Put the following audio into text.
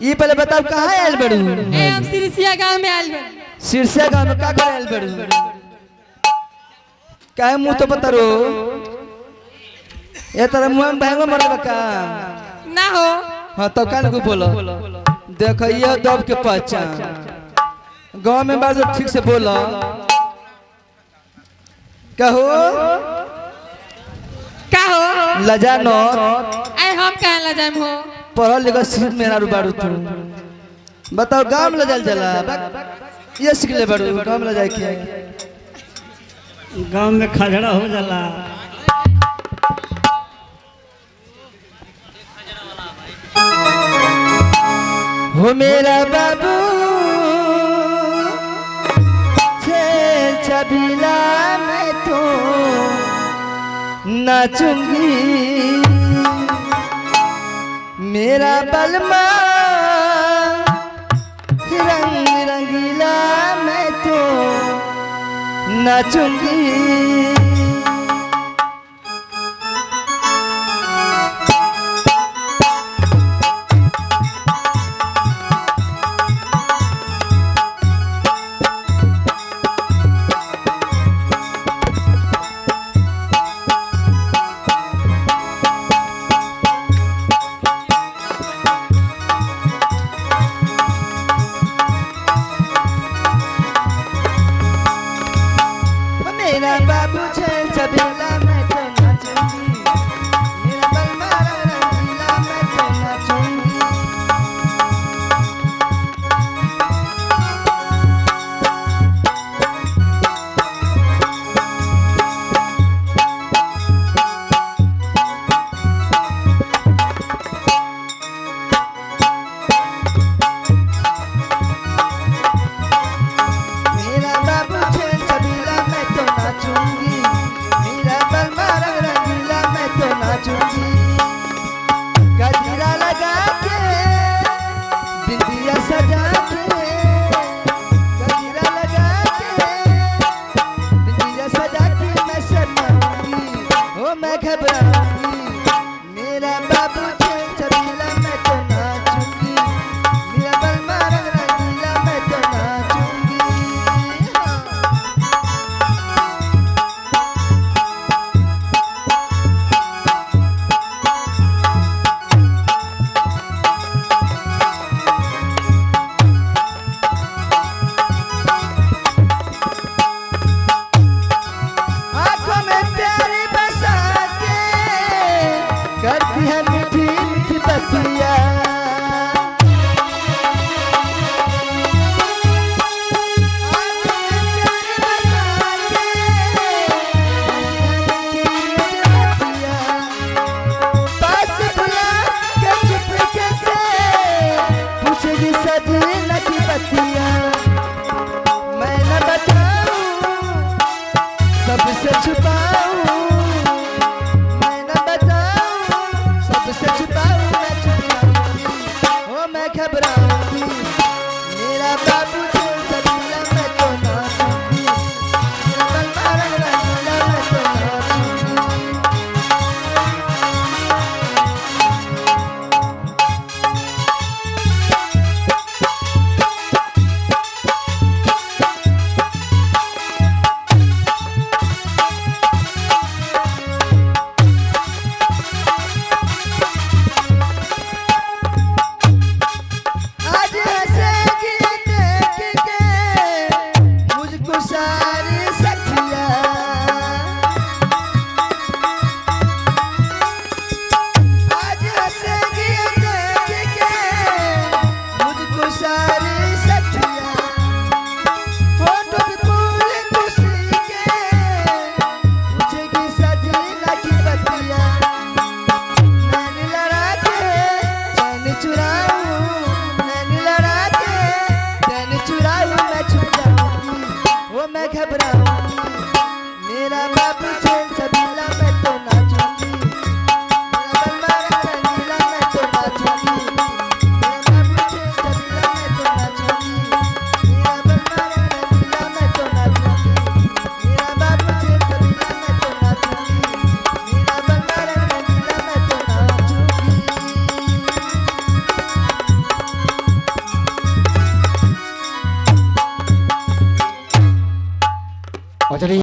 ये पहले बताओ कहाँ आयल बड़ू? ए हम सिरसिया गांव में आयल बड़ू। सिरसिया गांव में का कर आयल बड़ू? काहे मुंह तो बता रो? ये तेरा मुंह में भांगो मरे बका? ना हो। हाँ तो कान को बोलो। देखो ये दब के पहचान। गांव में बात ठीक से बोलो। कहो? कहो? लजानो। ए हम कहाँ लजाम हो? पढ़ल लिखल सीख मेरा रुबारू तू। बताओ गांव में लजाल जला। ये सीख ले बारू गांव में लजाए क्या? गांव में खजड़ा हो जाला। हो मेरा बाबू छेल छबीला मैं तो नाचूंगी मेरा बलमा रंग रंगीला मैं तो नाचूंगी मेरा बाबू छेल छबीला मैं तो नाचूंगी मेरा बलमा रंगीला मैं तो नाचूंगी मेरा बाबू छेल छबीला मैं तो नाचूंगी मेरा बलमा रंगीला मैं तो नाचूंगी गजरा लगा के बिंदिया सजा के गजरा लगा के बिंदिया सजा के मैं शर्माऊंगी ओ मैं घबराऊंगी मेरा बाबू छेल छबीला मैं तो नाचूंगी मेरा बलमा रंगीला मैं तो नाचूंगी आँखों में प्यारी बसा के करती है मीठी मीठी बतिया आँखों में प्यारी बसा के करती है मीठी बतिया पास बुला के चुपके से पूछेगी सजीना की बतिया मैं न बताऊं सबसे छुपाऊं मैं न बताऊं सबसे मछली